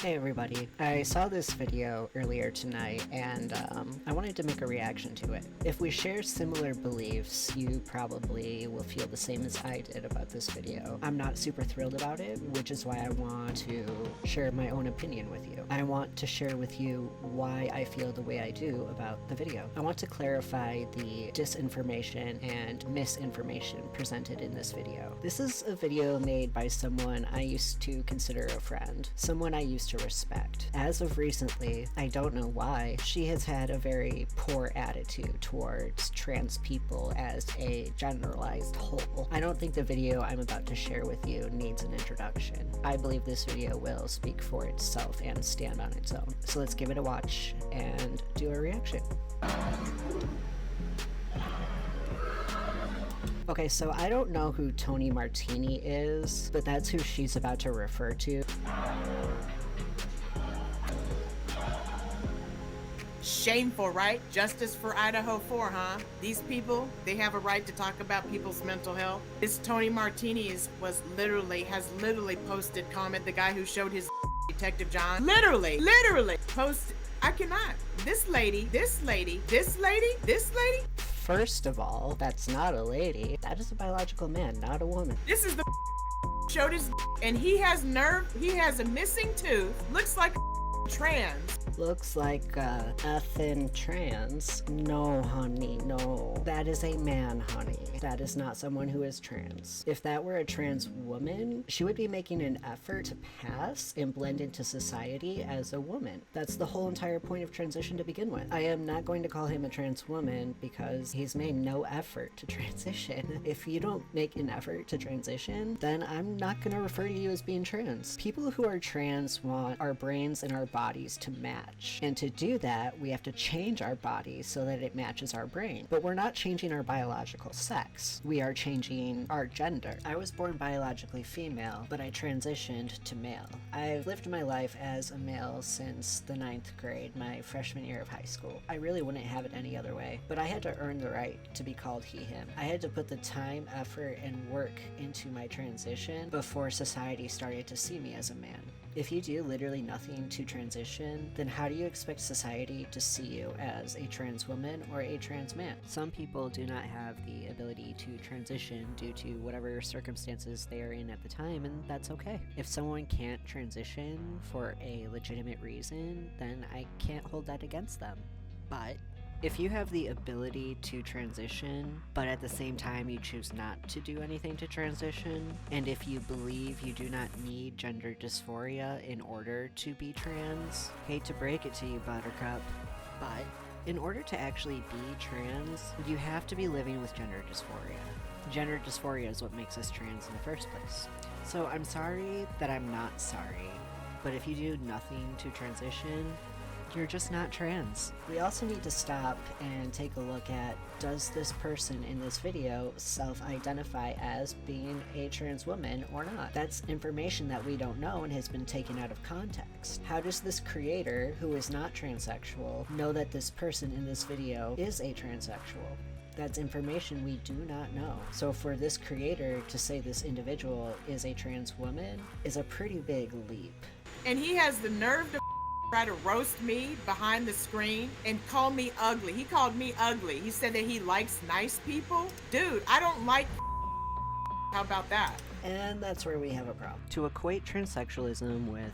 Hey everybody, I saw this video earlier tonight and I wanted to make a reaction to it. If we share similar beliefs, you probably will feel the same as I did about this video. I'm not super thrilled about it, which is why I want to share my own opinion with you. I want to share with you why I feel the way I do about the video. I want to clarify the disinformation and misinformation presented in this video. This is a video made by someone I used to consider a friend, someone I used to respect. As of recently, I don't know why, she has had a very poor attitude towards trans people as a generalized whole. I don't think the video I'm about to share with you needs an introduction. I believe this video will speak for itself and stand on its own. So let's give it a watch and do a reaction. Okay, so I don't know who Tony Martini is, but that's who she's about to refer to. Shameful, right? Justice for Idaho 4, huh? These people, they have a right to talk about people's mental health. This Tony Martini has literally posted comment, the guy who showed his Detective John, literally posted, I cannot. This lady. First of all, that's not a lady. That is a biological man, not a woman. This is the showed his, and he has nerve, he has a missing tooth, looks like trans. Looks like effing trans. No, honey, no. That is a man, honey. That is not someone who is trans. If that were a trans woman, she would be making an effort to pass and blend into society as a woman. That's the whole entire point of transition to begin with. I am not going to call him a trans woman because he's made no effort to transition. If you don't make an effort to transition, then I'm not going to refer to you as being trans. People who are trans want our brains and our bodies to match. And to do that, we have to change our body so that it matches our brain. But we're not changing our biological sex. We are changing our gender. I was born biologically female, but I transitioned to male. I've lived my life as a male since the 9th grade, my freshman year of high school. I really wouldn't have it any other way, but I had to earn the right to be called he, him. I had to put the time, effort, and work into my transition before society started to see me as a man. If you do literally nothing to transition, then how do you expect society to see you as a trans woman or a trans man? Some people do not have the ability to transition due to whatever circumstances they are in at the time, and that's okay. If someone can't transition for a legitimate reason, then I can't hold that against them. But if you have the ability to transition, but at the same time you choose not to do anything to transition, and if you believe you do not need gender dysphoria in order to be trans, hate to break it to you, Buttercup, but in order to actually be trans, you have to be living with gender dysphoria. Gender dysphoria is what makes us trans in the first place. So I'm sorry that I'm not sorry, but if you do nothing to transition, you're just not trans. We also need to stop and take a look at, does this person in this video self-identify as being a trans woman or not? That's information that we don't know and has been taken out of context. How does this creator, who is not transsexual, know that this person in this video is a transsexual? That's information we do not know. So for this creator to say this individual is a trans woman is a pretty big leap. And he has the nerve to try to roast me behind the screen and call me ugly. He called me ugly. He said that he likes nice people. Dude, I don't like. How about that? And that's where we have a problem. To equate transsexualism with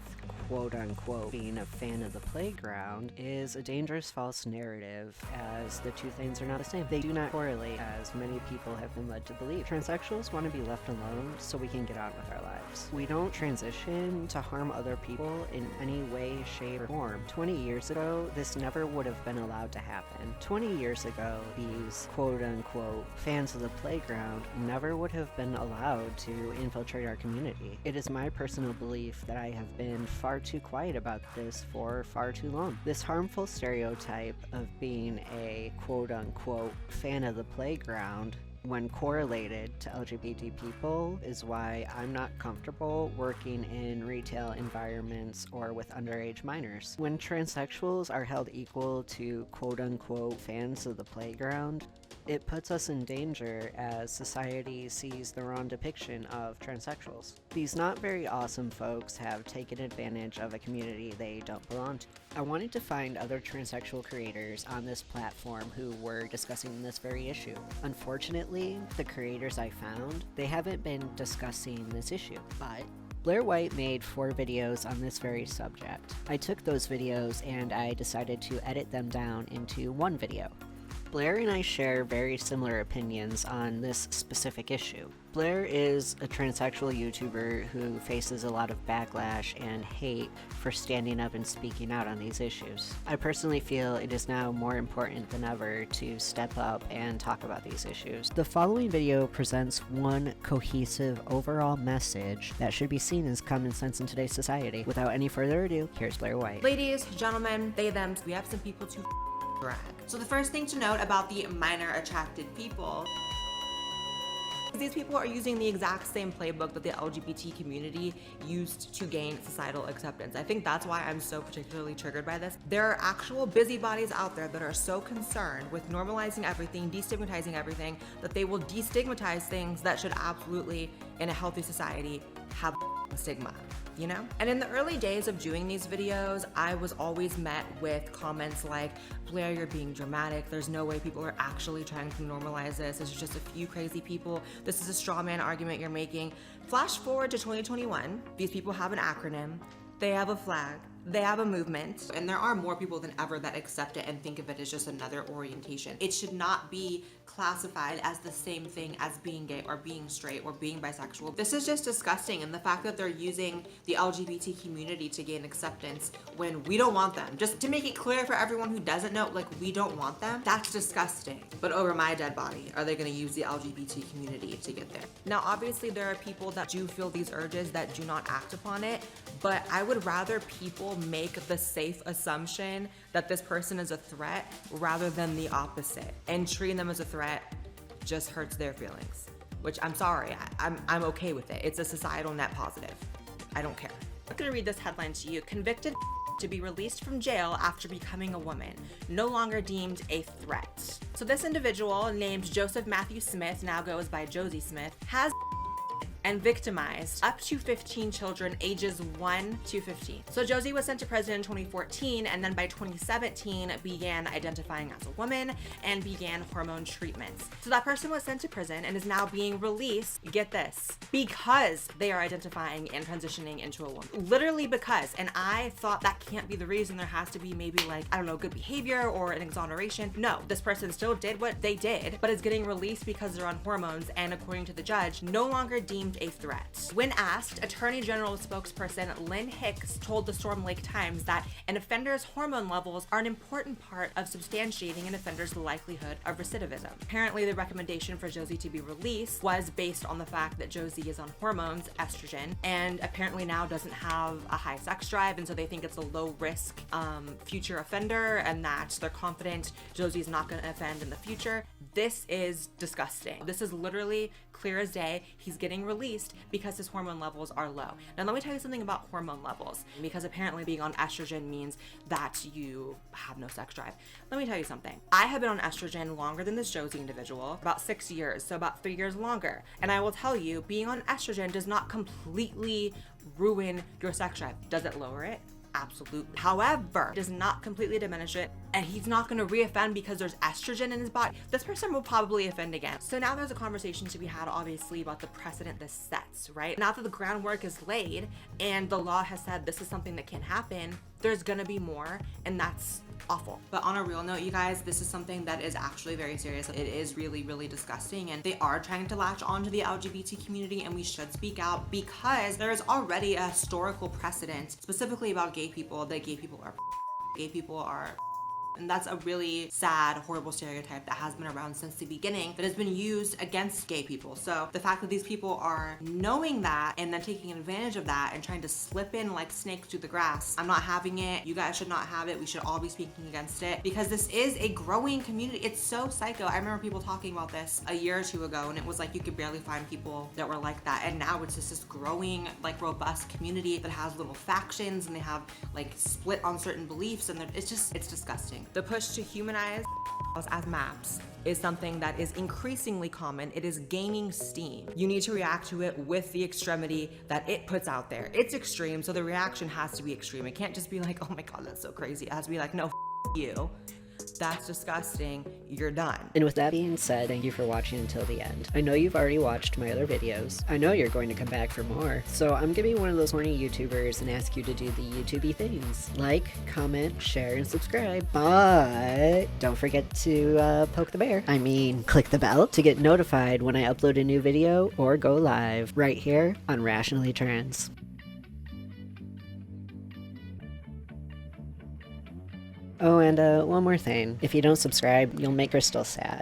quote-unquote being a fan of the playground is a dangerous false narrative, as the two things are not the same. They do not correlate, as many people have been led to believe. Transsexuals want to be left alone so we can get on with our lives. We don't transition to harm other people in any way, shape, or form. 20 years ago, this never would have been allowed to happen. 20 years ago, these quote-unquote fans of the playground never would have been allowed to infiltrate our community. It is my personal belief that I have been far too quiet about this for far too long. This harmful stereotype of being a quote-unquote fan of the playground when correlated to LGBT people is why I'm not comfortable working in retail environments or with underage minors. When transsexuals are held equal to quote-unquote fans of the playground, It puts us in danger as society sees the wrong depiction of transsexuals. These not very awesome folks have taken advantage of a community they don't belong to. I wanted to find other transsexual creators on this platform who were discussing this very issue. Unfortunately, the creators I found, they haven't been discussing this issue, but Blair White made 4 videos on this very subject. I took those videos and I decided to edit them down into one video. Blair and I share very similar opinions on this specific issue. Blair is a transsexual YouTuber who faces a lot of backlash and hate for standing up and speaking out on these issues. I personally feel it is now more important than ever to step up and talk about these issues. The following video presents one cohesive overall message that should be seen as common sense in today's society. Without any further ado, here's Blair White. Ladies, gentlemen, they, them, we have some people to drag. So the first thing to note about the minor attracted people, these people are using the exact same playbook that the LGBT community used to gain societal acceptance. I think that's why I'm so particularly triggered by this. There are actual busybodies out there that are so concerned with normalizing everything, destigmatizing everything, that they will destigmatize things that should absolutely, in a healthy society, have stigma, you know? And in the early days of doing these videos, I was always met with comments like, Blair, you're being dramatic. There's no way people are actually trying to normalize this. This is just a few crazy people. This is a straw man argument you're making. Flash forward to 2021. These people have an acronym. They have a flag. They have a movement, and there are more people than ever that accept it and think of it as just another orientation. It should not be classified as the same thing as being gay or being straight or being bisexual. This is just disgusting, and the fact that they're using the LGBT community to gain acceptance when we don't want them. Just to make it clear for everyone who doesn't know, like, we don't want them, that's disgusting. But over my dead body, are they gonna use the LGBT community to get there? Now, obviously, there are people that do feel these urges that do not act upon it, but I would rather people make the safe assumption that this person is a threat rather than the opposite. And treating them as a threat just hurts their feelings, which I'm sorry, I'm okay with it. It's a societal net positive. I don't care. I'm gonna read this headline to you. Convicted to be released from jail after becoming a woman, no longer deemed a threat. So this individual, named Joseph Matthew Smith, now goes by Josie Smith, has and victimized up to 15 children ages 1 to 15. So Josie was sent to prison in 2014, and then by 2017 began identifying as a woman and began hormone treatments. So that person was sent to prison and is now being released, get this, because they are identifying and transitioning into a woman. Literally because, and I thought that can't be the reason. There has to be maybe like, I don't know, good behavior or an exoneration. No, this person still did what they did, but is getting released because they're on hormones and, according to the judge, no longer deemed a threat. When asked, Attorney General spokesperson Lynn Hicks told the Storm Lake Times that an offender's hormone levels are an important part of substantiating an offender's likelihood of recidivism. Apparently, the recommendation for Josie to be released was based on the fact that Josie is on hormones, estrogen, and apparently now doesn't have a high sex drive, and so they think it's a low risk future offender, and that they're confident Josie's not going to offend in the future. This is disgusting. This is literally clear as day. He's getting released because his hormone levels are low. Now, let me tell you something about hormone levels, because apparently being on estrogen means that you have no sex drive. Let me tell you something. I have been on estrogen longer than this Josie individual, about 6 years, so about 3 years longer. And I will tell you, being on estrogen does not completely ruin your sex drive. Does it lower it? Absolutely. However, it does not completely diminish it, and he's not going to reoffend because there's estrogen in his body. This person will probably offend again. So now there's a conversation to be had, obviously, about the precedent this sets, right? Now that the groundwork is laid and the law has said this is something that can happen, there's going to be more, and that's awful. But on a real note, you guys, this is something that is actually very serious. It is really, really disgusting, and they are trying to latch onto the LGBT community, and we should speak out because there is already a historical precedent specifically about gay people, that gay people are and that's a really sad, horrible stereotype that has been around since the beginning that has been used against gay people. So the fact that these people are knowing that and then taking advantage of that and trying to slip in like snakes through the grass, I'm not having it. You guys should not have it. We should all be speaking against it because this is a growing community. It's so psycho. I remember people talking about this a year or two ago, and it was like you could barely find people that were like that. And now it's just this growing, like, robust community that has little factions, and they have like split on certain beliefs, and it's disgusting. The push to humanize as maps is something that is increasingly common. It is gaining steam. You need to react to it with the extremity that it puts out there. It's extreme, so the reaction has to be extreme. It can't just be like, oh my God, that's so crazy. It has to be like, no, you. That's disgusting. You're done. And with that being said, thank you for watching until the end. I know you've already watched my other videos. I know you're going to come back for more. So I'm gonna be one of those horny YouTubers and ask you to do the YouTubey things. Like, comment, share, and subscribe. But don't forget to poke the bear. I mean, click the bell to get notified when I upload a new video or go live right here on Rationally Trans. Oh, and one more thing. If you don't subscribe, you'll make Crystal sad.